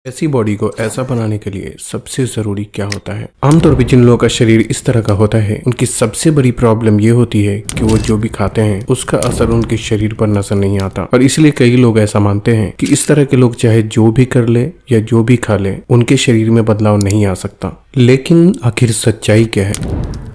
ऐसी बॉडी को ऐसा बनाने के लिए सबसे जरूरी क्या होता है? आमतौर पर जिन लोगों का शरीर इस तरह का होता है उनकी सबसे बड़ी प्रॉब्लम ये होती है कि वो जो भी खाते हैं उसका असर उनके शरीर पर नजर नहीं आता, और इसलिए कई लोग ऐसा मानते हैं कि इस तरह के लोग चाहे जो भी कर ले या जो भी खा ले उनके शरीर में बदलाव नहीं आ सकता। लेकिन आखिर सच्चाई क्या है?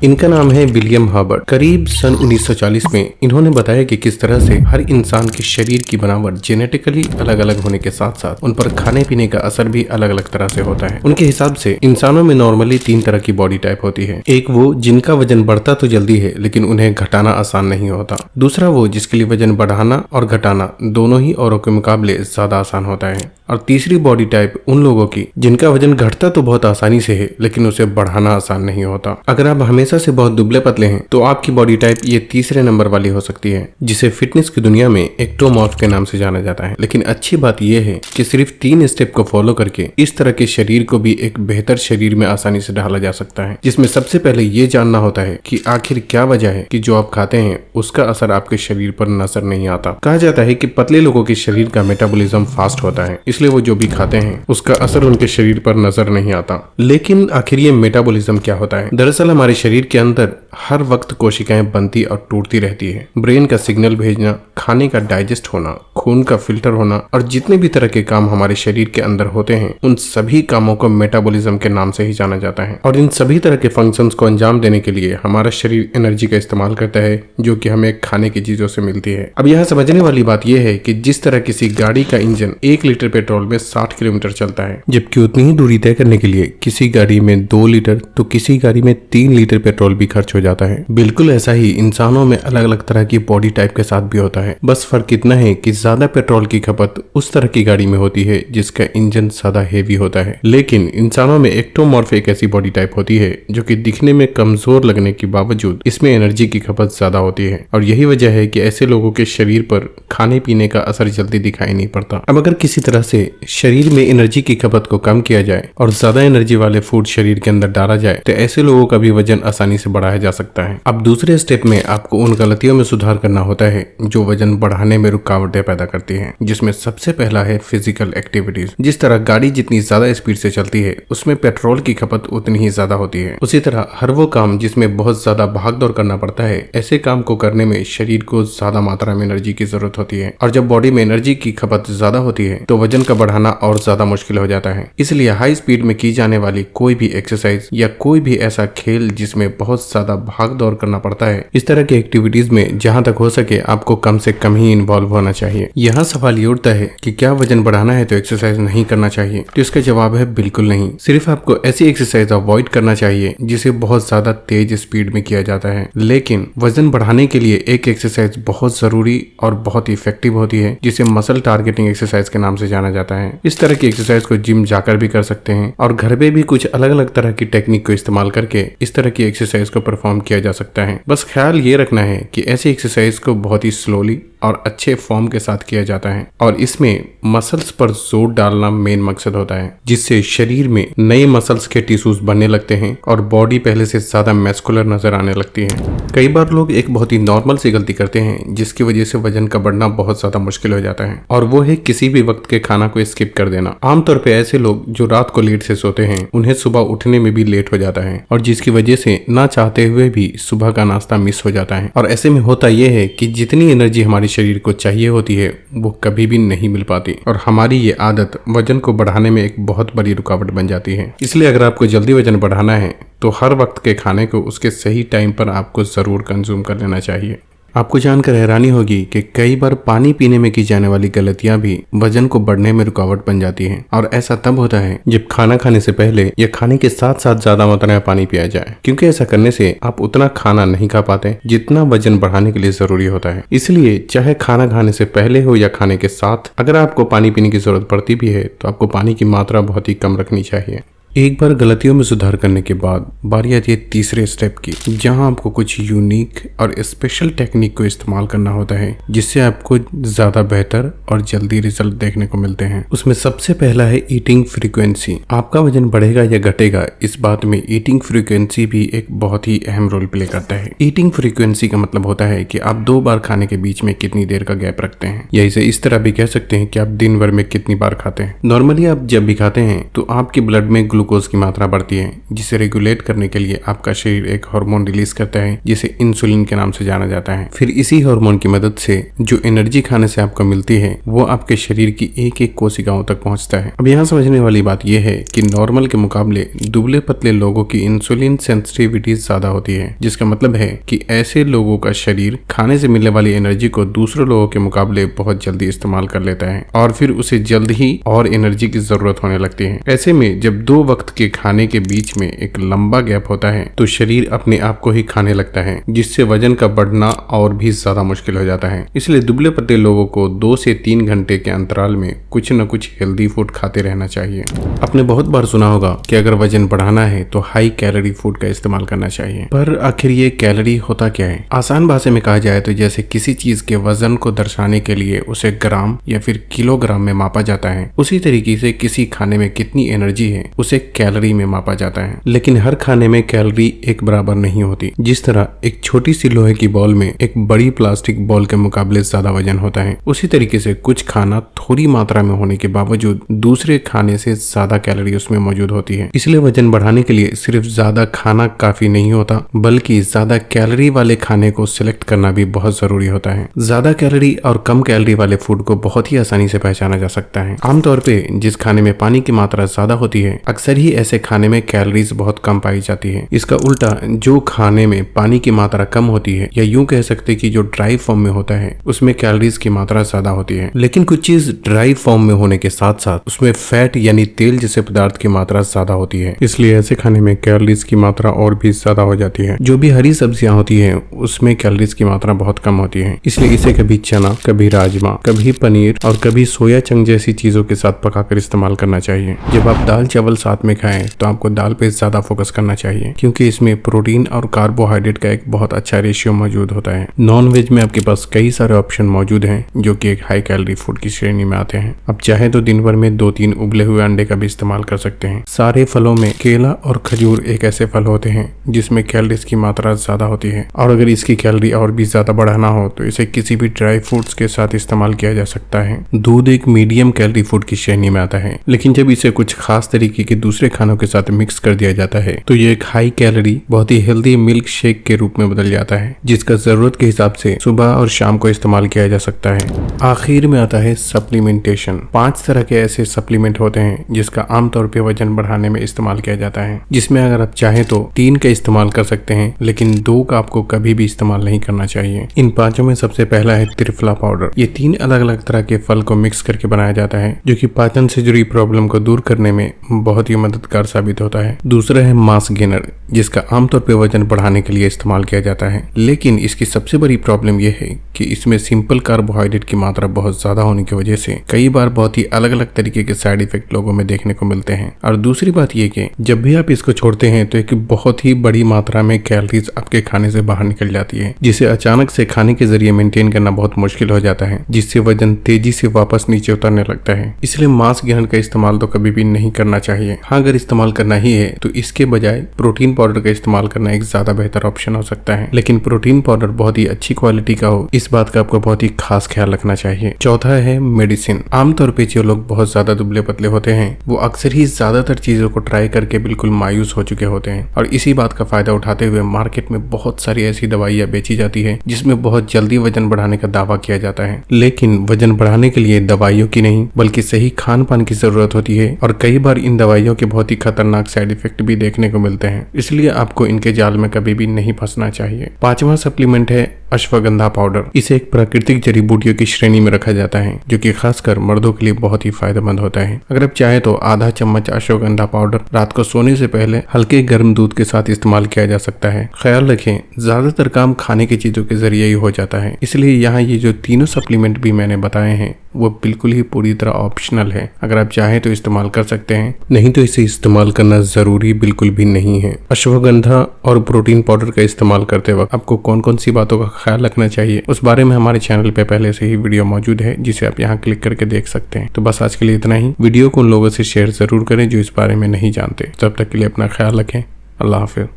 इनका नाम है विलियम हर्बर्ट। करीब सन 1940 में इन्होंने बताया कि किस तरह से हर इंसान के शरीर की बनावट जेनेटिकली अलग अलग होने के साथ साथ उन पर खाने पीने का असर भी अलग अलग तरह से होता है। उनके हिसाब से इंसानों में नॉर्मली 3 तरह की बॉडी टाइप होती है। एक वो जिनका वजन बढ़ता तो जल्दी है लेकिन उन्हें घटाना आसान नहीं होता। दूसरा वो जिसके लिए वजन बढ़ाना और घटाना दोनों ही औरों के मुकाबले ज्यादा आसान होता है। और तीसरी बॉडी टाइप उन लोगों की जिनका वजन घटता तो बहुत आसानी से है लेकिन उसे बढ़ाना आसान नहीं होता। अगर आप हमेशा से बहुत दुबले पतले हैं तो आपकी बॉडी टाइप ये तीसरे नंबर वाली हो सकती है, जिसे फिटनेस की दुनिया में एक्टोमॉर्फ के नाम से जाना जाता है। लेकिन अच्छी बात यह है कि सिर्फ 3 स्टेप को फॉलो करके इस तरह के शरीर को भी एक बेहतर शरीर में आसानी से ढाला जा सकता है, जिसमें सबसे पहले ये जानना होता है कि आखिर क्या वजह है कि जो आप खाते हैं उसका असर आपके शरीर पर नजर नहीं आता। कहा जाता है कि पतले लोगों के शरीर का मेटाबॉलिज्म फास्ट होता है, इसलिए वो जो भी खाते हैं उसका असर उनके शरीर पर नजर नहीं आता। लेकिन आखिर ये मेटाबॉलिज्म क्या होता है? दरअसल हमारे शरीर के अंदर हर वक्त कोशिकाएं बनती और टूटती रहती है। ब्रेन का सिग्नल भेजना, खाने का डाइजेस्ट होना, खून का फिल्टर होना और जितने भी तरह के काम हमारे शरीर के अंदर होते हैं उन सभी कामों को मेटाबॉलिज्म के नाम से ही जाना जाता है। और इन सभी तरह के फंक्शंस को अंजाम देने के लिए हमारा शरीर एनर्जी का इस्तेमाल करता है जो कि हमें खाने की चीजों से मिलती है। अब यहाँ समझने वाली बात यह है कि जिस तरह किसी गाड़ी का इंजन 1 लीटर पेट्रोल में 60 किलोमीटर चलता है, जबकि उतनी ही दूरी तय करने के लिए किसी गाड़ी में 2 लीटर तो किसी गाड़ी में 3 लीटर पेट्रोल भी खर्च हो जाता है। बिल्कुल ऐसा ही इंसानों में अलग अलग तरह की बॉडी टाइप के साथ भी होता है। बस फर्क इतना है कि ज्यादा पेट्रोल की खपत उस तरह की गाड़ी में होती है जिसका इंजन ज्यादा हेवी होता है। लेकिन इंसानों में एक्टोमॉर्फ एक ऐसी बॉडी टाइप होती है जो कि दिखने में कमजोर लगने के बावजूद इसमें एनर्जी की खपत ज्यादा होती है, और यही वजह है कि ऐसे लोगों के शरीर पर खाने पीने का असर जल्दी दिखाई नहीं पड़ता। अब अगर किसी तरह से शरीर में एनर्जी की खपत को कम किया जाए और ज्यादा एनर्जी वाले फूड शरीर के अंदर डाला जाए तो ऐसे लोगों का भी वजन आसानी से बढ़ाया जा सकता है। अब दूसरे स्टेप में आपको उन गलतियों में सुधार करना होता है जो वजन बढ़ाने में रुकावटें पैदा करती हैं, जिसमें सबसे पहला है फिजिकल एक्टिविटीज। जिस तरह गाड़ी जितनी ज्यादा स्पीड से चलती है उसमें पेट्रोल की खपत उतनी ही ज्यादा होती है, उसी तरह हर वो काम जिसमें बहुत ज्यादा भाग दौड़ करना पड़ता है, ऐसे काम को करने में शरीर को ज्यादा मात्रा में एनर्जी की जरूरत होती है। और जब बॉडी में एनर्जी की खपत ज्यादा होती है तो वजन का बढ़ाना और ज्यादा मुश्किल हो जाता है। इसलिए हाई स्पीड में की जाने वाली कोई भी एक्सरसाइज या कोई भी ऐसा खेल जिसमें बहुत ज्यादा भाग दौड़ करना पड़ता है, इस तरह की एक्टिविटीज में जहां तक हो सके आपको कम से कम ही इन्वॉल्व होना चाहिए। यहाँ सवाल ये उठता है कि क्या वजन बढ़ाना है तो एक्सरसाइज नहीं करना चाहिए? तो इसका जवाब है बिल्कुल नहीं। सिर्फ आपको ऐसी एक्सरसाइज अवॉइड करना चाहिए जिसे बहुत ज्यादा तेज स्पीड में किया जाता है। लेकिन वजन बढ़ाने के लिए एक एक्सरसाइज बहुत जरूरी और बहुत इफेक्टिव होती है जिसे मसल टारगेटिंग एक्सरसाइज के नाम से जाना जाता है। इस तरह की एक्सरसाइज को जिम जाकर भी कर सकते हैं और घर पे भी कुछ अलग अलग तरह की टेक्निक को इस्तेमाल करके इस तरह की एक्सरसाइज को परफॉर्म किया जा सकता है। बस ख्याल ये रखना है कि ऐसी एक्सरसाइज को बहुत ही स्लोली और अच्छे फॉर्म के साथ किया जाता है, और इसमें मसल्स पर जोर डालना मेन मकसद होता है, जिससे शरीर में नए मसल्स के टिश्यूज बनने लगते हैं और बॉडी पहले से ज्यादा मैस्कुलर नजर आने लगती है। कई बार लोग एक बहुत ही नॉर्मल सी गलती करते हैं जिसकी वजह से वजन का बढ़ना बहुत ज्यादा मुश्किल हो जाता है, और वो है किसी भी वक्त के खाना को स्किप कर देना। आमतौर पर ऐसे लोग जो रात को लेट से सोते हैं उन्हें सुबह उठने में भी लेट हो जाता है, और जिसकी वजह से ना चाहते हुए भी सुबह का नाश्ता मिस हो जाता है। और ऐसे में होता यह है कि जितनी एनर्जी हमारी शरीर को चाहिए होती है वो कभी भी नहीं मिल पाती, और हमारी ये आदत वजन को बढ़ाने में एक बहुत बड़ी रुकावट बन जाती है। इसलिए अगर आपको जल्दी वजन बढ़ाना है तो हर वक्त के खाने को उसके सही टाइम पर आपको जरूर कंज्यूम कर लेना चाहिए। आपको जानकर हैरानी होगी कि कई बार पानी पीने में की जाने वाली गलतियां भी वजन को बढ़ने में रुकावट बन जाती हैं, और ऐसा तब होता है जब खाना खाने से पहले या खाने के साथ साथ ज्यादा मात्रा में पानी पिया जाए, क्योंकि ऐसा करने से आप उतना खाना नहीं खा पाते जितना वजन बढ़ाने के लिए जरूरी होता है। इसलिए चाहे खाना खाने से पहले हो या खाने के साथ, अगर आपको पानी पीने की जरूरत पड़ती भी है तो आपको पानी की मात्रा बहुत ही कम रखनी चाहिए। एक बार गलतियों में सुधार करने के बाद बारी आती है तीसरे स्टेप की, जहां आपको कुछ यूनिक और स्पेशल टेक्निक को इस्तेमाल करना होता है जिससे आपको ज्यादा बेहतर और जल्दी रिजल्ट देखने को मिलते हैं। उसमें सबसे पहला है ईटिंग फ्रीक्वेंसी। आपका वजन बढ़ेगा या घटेगा, इस बात में ईटिंग फ्रीक्वेंसी भी एक बहुत ही अहम रोल प्ले करता है। ईटिंग फ्रीक्वेंसी का मतलब होता है कि आप 2 बार खाने के बीच में कितनी देर का गैप रखते हैं, या इसे इस तरह भी कह सकते हैं कि आप दिन भर में कितनी बार खाते हैं। नॉर्मली आप जब भी खाते हैं तो आपके ब्लड में ग्लूकोज की मात्रा बढ़ती है, जिसे रेगुलेट करने के लिए आपका शरीर एक हार्मोन रिलीज करता है जिसे इंसुलिन के नाम से जाना जाता है। फिर इसी हार्मोन की मदद से जो एनर्जी खाने से आपको मिलती है वो आपके शरीर की एक एक कोशिकाओं तक पहुंचता है। अब यहाँ समझने वाली बात यह है कि नॉर्मल के मुकाबले दुबले पतले लोगों की इंसुलिन सेंसिटिविटी ज्यादा होती है, जिसका मतलब है कि ऐसे लोगों का शरीर खाने से मिलने वाली एनर्जी को दूसरे लोगों के मुकाबले बहुत जल्दी इस्तेमाल कर लेता है और फिर उसे जल्द ही और एनर्जी की जरूरत होने लगती है। ऐसे में जब 2 वक्त के खाने के बीच में एक लंबा गैप होता है तो शरीर अपने आप को ही खाने लगता है, जिससे वजन का बढ़ना और भी ज्यादा मुश्किल हो जाता है। इसलिए दुबले पतले लोगों को 2 से 3 घंटे के अंतराल में कुछ न कुछ हेल्दी फूड खाते रहना चाहिए। आपने बहुत बार सुना होगा कि अगर वजन बढ़ाना है तो हाई कैलोरी फूड का इस्तेमाल करना चाहिए, पर आखिर ये कैलोरी होता क्या है? आसान भाषा में कहा जाए तो जैसे किसी चीज के वजन को दर्शाने के लिए उसे ग्राम या फिर किलोग्राम में मापा जाता है, उसी तरीके से किसी खाने में कितनी एनर्जी है उसे कैलोरी में मापा जाता है। लेकिन हर खाने में कैलोरी एक बराबर नहीं होती। जिस तरह एक छोटी सी लोहे की बॉल में एक बड़ी प्लास्टिक बॉल के मुकाबले ज्यादा वजन होता है, उसी तरीके से कुछ खाना थोड़ी मात्रा में होने के बावजूद दूसरे खाने से ज्यादा कैलोरी उसमें मौजूद होती है। इसलिए वजन बढ़ाने के लिए सिर्फ ज्यादा खाना काफी नहीं होता, बल्कि ज्यादा कैलोरी वाले खाने को सिलेक्ट करना भी बहुत जरूरी होता है। ज्यादा कैलोरी और कम कैलोरी वाले फूड को बहुत ही आसानी से पहचाना जा सकता है। आमतौर पे जिस खाने में पानी की मात्रा ज्यादा होती है, अक्सर ही ऐसे खाने में कैलोरीज बहुत कम पाई जाती है। इसका उल्टा जो खाने में पानी की मात्रा कम होती है, या यूं कह सकते कि जो ड्राई फॉर्म में होता है, उसमें कैलोरीज की मात्रा ज्यादा होती है। लेकिन कुछ चीज ड्राई फॉर्म में होने के साथ साथ उसमें फैट यानी तेल जैसे पदार्थ की मात्रा ज्यादा होती है, इसलिए ऐसे खाने में कैलोरीज की मात्रा और भी ज्यादा हो जाती है। जो भी हरी सब्जियां होती है उसमें कैलोरीज की मात्रा बहुत कम होती है, इसलिए इसे कभी चना, कभी राजमा, कभी पनीर और कभी सोया चंक जैसी चीजों के साथ पकाकर इस्तेमाल करना चाहिए। जब आप दाल चावल साथ में खाएं तो आपको दाल पे ज्यादा फोकस करना चाहिए, क्योंकि इसमें प्रोटीन और कार्बोहाइड्रेट का एक बहुत अच्छा रेशियो मौजूद होता है। नॉन वेज में आपके पास कई सारे ऑप्शन मौजूद हैं जो कि एक हाई कैलोरी फूड की श्रेणी में आते हैं। आप चाहे तो दिन भर में 2-3 उबले हुए अंडे का भी इस्तेमाल कर सकते हैं। सारे फलों में केला और खजूर एक ऐसे फल होते हैं जिसमें कैलोरीज की मात्रा ज्यादा होती है, और अगर इसकी कैलोरी और भी ज्यादा बढ़ाना हो तो इसे किसी भी ड्राई फ्रूट्स के साथ इस्तेमाल किया जा सकता है। दूध एक मीडियम कैलोरी फूड की श्रेणी में आता है, लेकिन जब इसे कुछ खास तरीके के दूसरे खानों के साथ मिक्स कर दिया जाता है तो ये एक हाई कैलोरी बहुत ही हेल्दी मिल्क शेक के रूप में बदल जाता है, जिसका जरूरत के हिसाब से सुबह और शाम को इस्तेमाल किया जा सकता है। आखिर में आता है सप्लीमेंटेशन। 5 तरह के ऐसे सप्लीमेंट होते हैं जिसका आमतौर पे वजन बढ़ाने में इस्तेमाल किया जाता है, जिसमें अगर आप चाहें तो 3 का इस्तेमाल कर सकते हैं, लेकिन 2 का आपको कभी भी इस्तेमाल नहीं करना चाहिए। इन 5 में सबसे पहला है त्रिफला पाउडर। ये 3 अलग अलग तरह के फल को मिक्स करके बनाया जाता है, जो कि पाचन से जुड़ी प्रॉब्लम को दूर करने में बहुत ही मददगार साबित होता है। दूसरा है मास गेनर, जिसका आमतौर पर वजन बढ़ाने के लिए इस्तेमाल किया जाता है, लेकिन इसकी सबसे बड़ी प्रॉब्लम यह है कि इसमें सिंपल कार्बोहाइड्रेट की मात्रा बहुत ज्यादा होने की वजह से कई बार बहुत ही अलग अलग तरीके के साइड इफेक्ट लोगों में देखने को मिलते हैं। और दूसरी बात यह कि जब भी आप इसको छोड़ते हैं तो एक बहुत ही बड़ी मात्रा में कैलोरीज आपके खाने से बाहर निकल जाती है, जिसे अचानक से खाने के जरिए मेंटेन करना बहुत मुश्किल हो जाता है, जिससे वजन तेजी से वापस नीचे उतरने लगता है। इसलिए मास गेनर का इस्तेमाल तो कभी भी नहीं करना चाहिए। हाँ, अगर इस्तेमाल करना ही है तो इसके बजाय प्रोटीन पाउडर का इस्तेमाल करना एक ज्यादा बेहतर ऑप्शन हो सकता है, लेकिन प्रोटीन पाउडर बहुत ही अच्छी क्वालिटी का हो, इस बात का आपको बहुत ही खास ख्याल रखना चाहिए। चौथा है मेडिसिन। आमतौर पे जो लोग बहुत ज्यादा दुबले पतले होते हैं वो अक्सर ही ज्यादातर चीजों को ट्राई करके बिल्कुल मायूस हो चुके होते हैं, और इसी बात का फायदा उठाते हुए मार्केट में बहुत सारी ऐसी दवाइयां बेची जाती है जिसमें बहुत जल्दी वजन बढ़ाने का दावा किया जाता है। लेकिन वजन बढ़ाने के लिए दवाइयों की नहीं बल्कि सही खान पान की जरूरत होती है, और कई बार इन दवाइयों के बहुत ही खतरनाक साइड इफेक्ट भी देखने को मिलते हैं, इसलिए आपको इनके जाल में कभी भी नहीं फंसना चाहिए। 5वां सप्लीमेंट है अश्वगंधा पाउडर। इसे एक प्राकृतिक जड़ी बूटियों की श्रेणी में रखा जाता है, जो कि खासकर मर्दों के लिए बहुत ही फायदेमंद होता है। अगर आप चाहें तो आधा चम्मच अश्वगंधा पाउडर रात को सोने से पहले हल्के गर्म दूध के साथ इस्तेमाल किया जा सकता है। ख्याल रखें, ज्यादातर काम खाने की चीजों के जरिए ही हो जाता है, इसलिए यहाँ ये जो तीनों सप्लीमेंट भी मैंने बताए हैं वो बिल्कुल ही पूरी तरह ऑप्शनल है। अगर आप चाहें तो इस्तेमाल कर सकते हैं, नहीं तो इसे इस्तेमाल करना जरूरी बिल्कुल भी नहीं है। अश्वगंधा और प्रोटीन पाउडर का इस्तेमाल करते वक्त आपको कौन कौन सी बातों का ख्याल रखना चाहिए, उस बारे में हमारे चैनल पे पहले से ही वीडियो मौजूद है, जिसे आप यहाँ क्लिक करके देख सकते हैं। तो बस आज के लिए इतना ही। वीडियो को उन लोगों से शेयर जरूर करें जो इस बारे में नहीं जानते। तब तक के लिए अपना ख्याल रखें। अल्लाह हाफिज।